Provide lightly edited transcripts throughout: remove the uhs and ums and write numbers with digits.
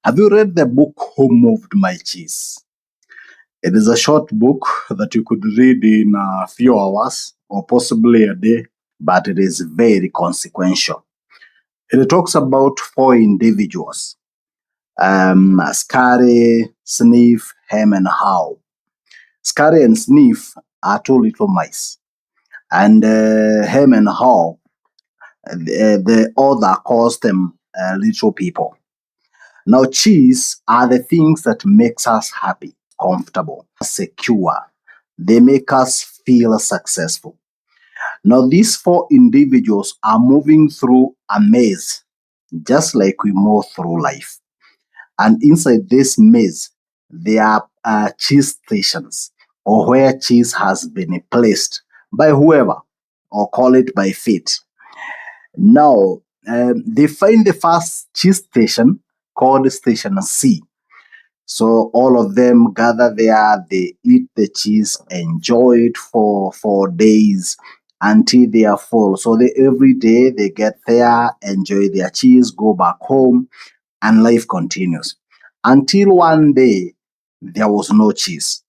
Have you read the book Who Moved My Cheese? It is a short book that you could read in a few hours or possibly a day, but it is very consequential. It talks about four individuals, Scurry, Sniff, Hem and Haw. Scurry and Sniff are two little mice, and Hem and Haw, the author calls them little people. Now, cheese are the things that makes us happy, comfortable, secure. They make us feel successful. Now, these four individuals are moving through a maze, just like we move through life. And inside this maze, there are cheese stations, or where cheese has been placed by whoever, or call it by fate. Now, they find the first cheese station called Station C. So all of them gather there, they eat the cheese, enjoy it for days until they are full. So every day they get there, enjoy their cheese, go back home, and life continues. Until one day, there was no cheese.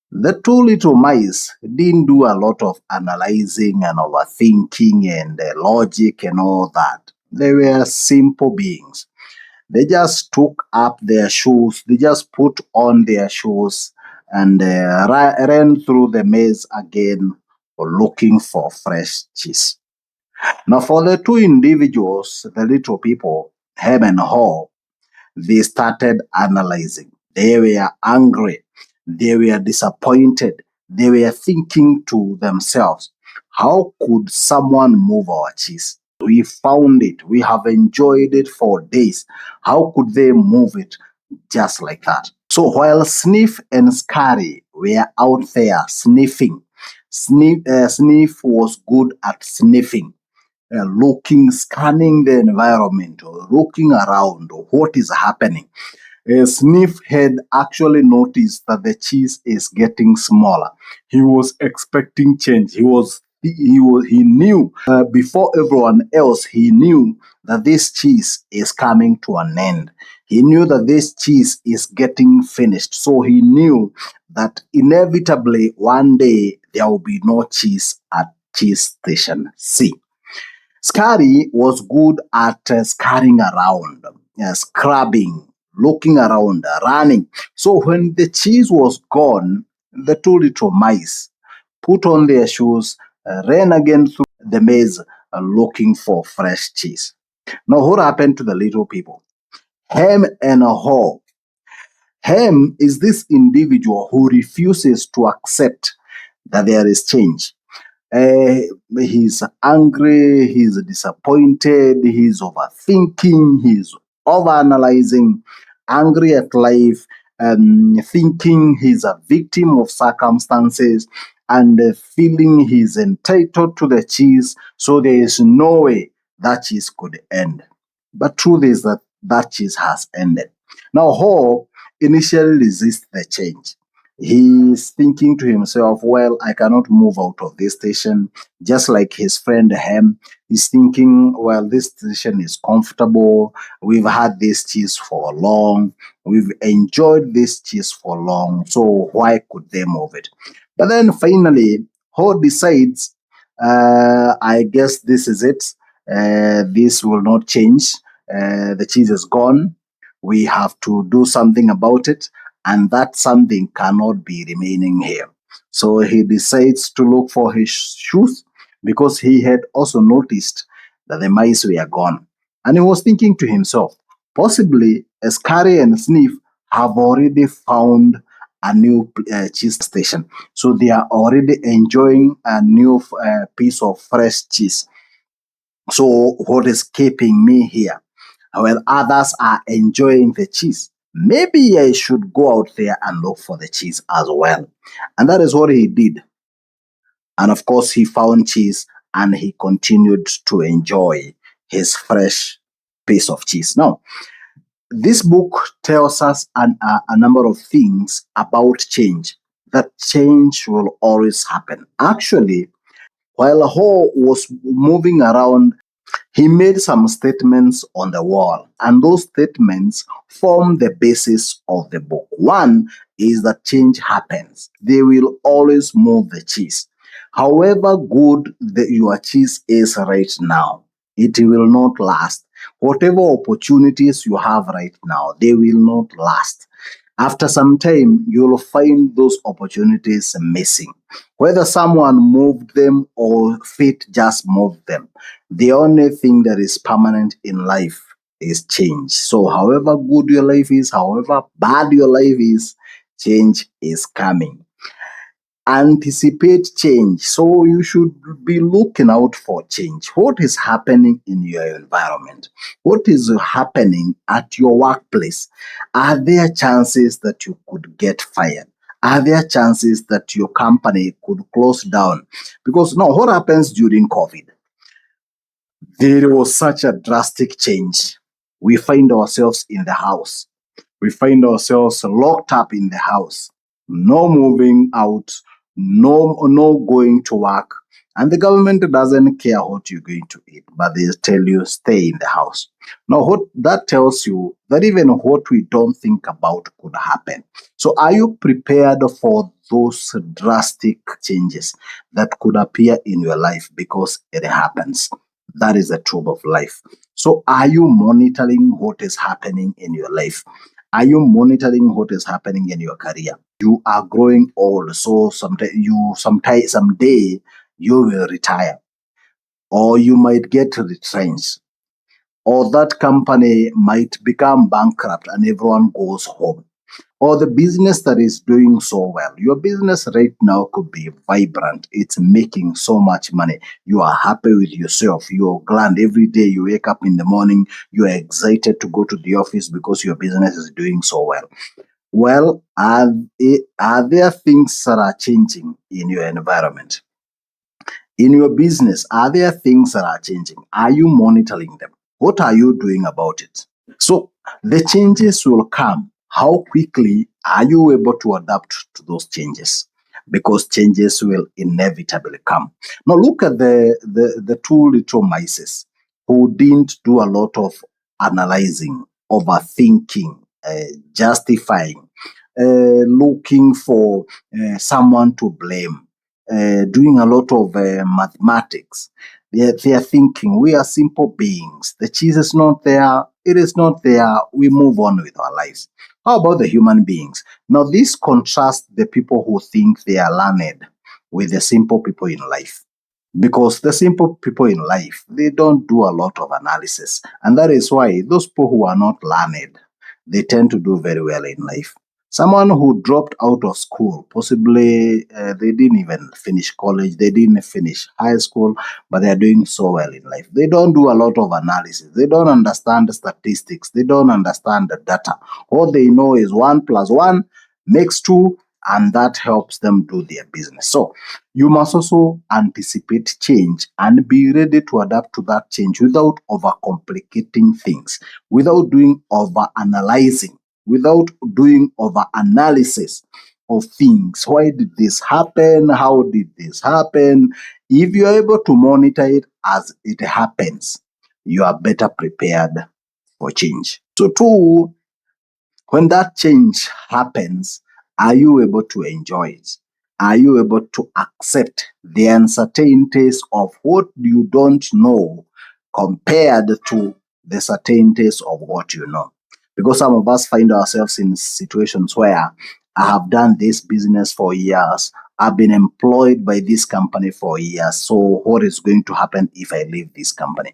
The two little mice didn't do a lot of analyzing and overthinking and logic and all that. They were simple beings. They just took up their shoes, they just put on their shoes and ran through the maze again looking for fresh cheese. Now, for the two individuals, the little people, Hem and Haw, they started analyzing. They were angry. They were disappointed. They were thinking to themselves, how could someone move our cheese? We found it. We have enjoyed it for days. How could they move it just like that? So while Sniff and Scurry were out there sniffing, Sniff was good at sniffing, looking, scanning the environment, or looking around, or what is happening. Sniff had actually noticed that the cheese is getting smaller. He was expecting change. He knew before everyone else. He knew that this cheese is coming to an end. He knew that this cheese is getting finished. So he knew that inevitably one day there will be no cheese at cheese station C. Scurry was good at scurrying around, scrubbing, looking around, running. So when the cheese was gone, the two little mice put on their shoes, ran again through the maze, looking for fresh cheese. Now, what happened to the little people? Hem and Haw. Hem is this individual who refuses to accept that there is change. Uh, he's angry, he's disappointed, he's overthinking, he's overanalyzing, angry at life, thinking he's a victim of circumstances, and feeling he's entitled to the cheese, so there is no way that cheese could end. But truth is that that cheese has ended. Now, Ho initially resists the change. He's thinking to himself, well, I cannot move out of this station. Just like his friend Hem, he's thinking, well, this station is comfortable. We've had this cheese for long. We've enjoyed this cheese for long. So why could they move it? But then finally, Ho decides, I guess this is it. This will not change. The cheese is gone. We have to do something about it, and that something cannot be remaining here. So he decides to look for his shoes because he had also noticed that the mice were gone. And he was thinking to himself, possibly Scurry and Sniff have already found a new cheese station. So they are already enjoying a new piece of fresh cheese. So what is keeping me here? While others are enjoying the cheese, maybe I should go out there and look for the cheese as well. And that is what he did. And of course, he found cheese and he continued to enjoy his fresh piece of cheese. Now, this book tells us a number of things about change, that change will always happen. Actually, while Ho was moving around, He made some statements on the wall, and those statements form the basis of the book. One is that change happens. They will always move the cheese. However good your cheese is right now, it will not last. Whatever opportunities you have right now, they will not last. After some time, you'll find those opportunities missing. Whether someone moved them or fate just moved them, the only thing that is permanent in life is change. So, however good your life is, however bad your life is, change is coming. Anticipate change. So you should be looking out for change. What is happening in your environment? What is happening at your workplace? Are there chances that you could get fired? Are there chances that your company could close down? Because now, what happens during COVID? There was such a drastic change. We find ourselves in the house. We find ourselves locked up in the house. No moving out, no going to work. And the government doesn't care what you're going to eat, but they tell you stay in the house. Now, what that tells you that even what we don't think about could happen. So, are you prepared for those drastic changes that could appear in your life because it happens? That is the truth of life. So, are you monitoring what is happening in your life? Are you monitoring what is happening in your career? You are growing old, so someday you will retire, or you might get retrenched, or that company might become bankrupt and everyone goes home, or the business that is doing so well. Your business right now could be vibrant. It's making so much money. You are happy with yourself. You're glad every day you wake up in the morning. You are excited to go to the office because your business is doing so well. Well, are there things that are changing in your environment? In your business, are there things that are changing? Are you monitoring them? What are you doing about it? So the changes will come. How quickly are you able to adapt to those changes? Because changes will inevitably come. Now look at the two little mice who didn't do a lot of analyzing, overthinking, justifying, looking for someone to blame, doing a lot of mathematics. They are thinking, we are simple beings. The cheese is not there. It is not there. We move on with our lives. How about the human beings? Now, this contrasts the people who think they are learned with the simple people in life. Because the simple people in life, they don't do a lot of analysis. And that is why those people who are not learned, they tend to do very well in life. Someone who dropped out of school, possibly they didn't even finish college, they didn't finish high school, but they are doing so well in life. They don't do a lot of analysis. They don't understand the statistics. They don't understand the data. All they know is 1 plus 1 makes 2, and that helps them do their business. So you must also anticipate change and be ready to adapt to that change without overcomplicating things, without doing over analyzing, without doing over analysis of things. Why did this happen? How did this happen? If you're able to monitor it as it happens, you are better prepared for change. So, two, when that change happens, are you able to enjoy it? Are you able to accept the uncertainties of what you don't know compared to the certainties of what you know? Because some of us find ourselves in situations where I have done this business for years, I've been employed by this company for years. So, what is going to happen if I leave this company?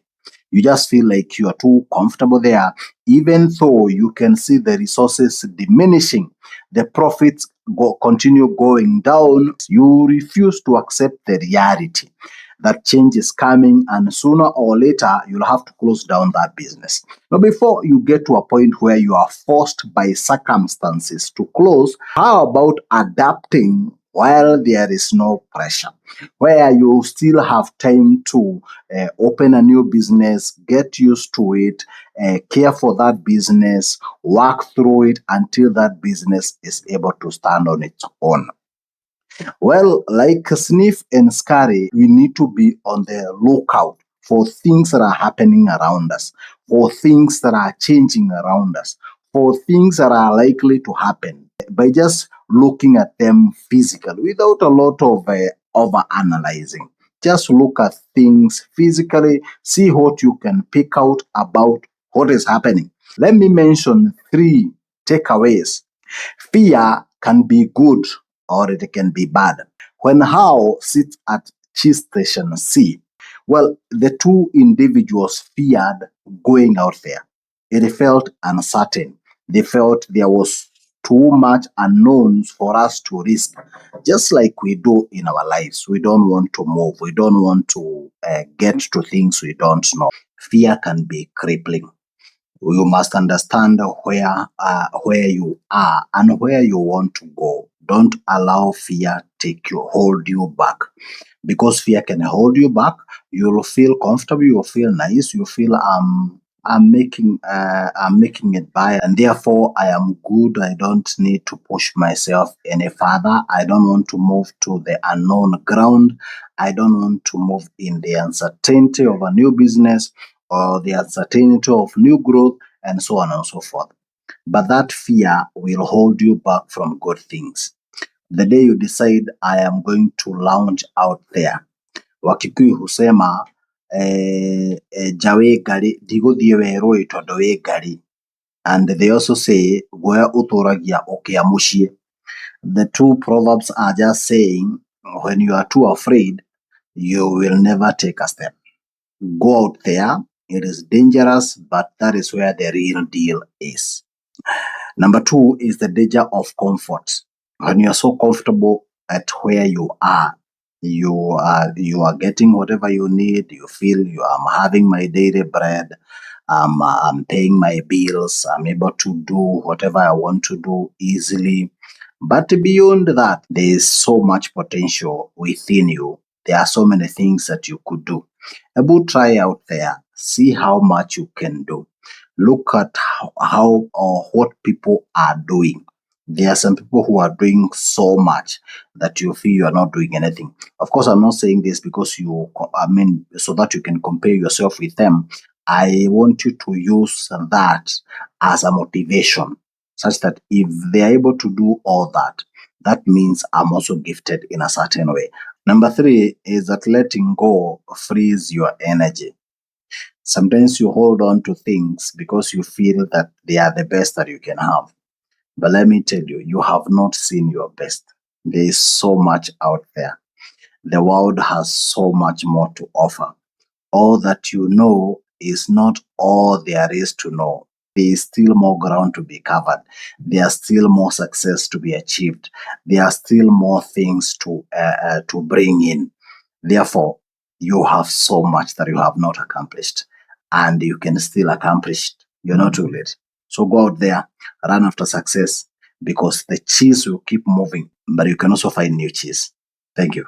You just feel like you are too comfortable there, even though you can see the resources diminishing, the profits continue going down. You refuse to accept the reality that change is coming, and sooner or later you'll have to close down that business. Now, before you get to a point where you are forced by circumstances to close, how about adapting while there is no pressure, where you still have time to open a new business, get used to it, care for that business, work through it until that business is able to stand on its own? Well, like Sniff and Scurry, we need to be on the lookout for things that are happening around us, for things that are changing around us, for things that are likely to happen by just looking at them physically without a lot of over analyzing. Just look at things physically, see what you can pick out about what is happening. Let me mention 3 takeaways. Fear can be good or it can be bad. When Howe sits at cheese station C, well, the 2 individuals feared going out there. It felt uncertain. They felt there was too much unknowns for us to risk. Just like we do in our lives, we don't want to move. We don't want to get to things we don't know. Fear can be crippling. You must understand where you are and where you want to go. Don't allow fear hold you back, because fear can hold you back. You'll feel comfortable, you'll feel nice, you feel I'm making it by, and therefore I am good. I don't need to push myself any further. I don't want to move to the unknown ground. I don't want to move in the uncertainty of a new business or the uncertainty of new growth, and so on and so forth. But that fear will hold you back from good things. The day you decide, I am going to launch out there. Wakikuyu husema jawe gari ndigũthiĩ werũ tondũ wĩ ngari. And they also say guoya ũtũragia ũkĩa mũciĩ. The 2 proverbs are just saying when you are too afraid, you will never take a step. Go out there. It is dangerous, but that is where the real deal is. Number 2 is the danger of comfort. When you are so comfortable at where you are you getting whatever you need. You feel I'm having my daily bread. I'm paying my bills. I'm able to do whatever I want to do easily. But beyond that, there is so much potential within you. There are so many things that you could do. About try out there, see how much you can do. Look at how or what people are doing. There are some people who are doing so much that you feel you are not doing anything. Of course, I'm not saying this because so that you can compare yourself with them. I want you to use that as a motivation, such that if they are able to do all that, that means I'm also gifted in a certain way. Number 3 is that letting go frees your energy. Sometimes you hold on to things because you feel that they are the best that you can have. But let me tell you, you have not seen your best. There is so much out there. The world has so much more to offer. All that you know is not all there is to know. There is still more ground to be covered. There are still more success to be achieved. There are still more things to bring in. Therefore, you have so much that you have not accomplished, and you can still accomplish it. You're not too late. So go out there, run after success, because the cheese will keep moving, but you can also find new cheese. Thank you.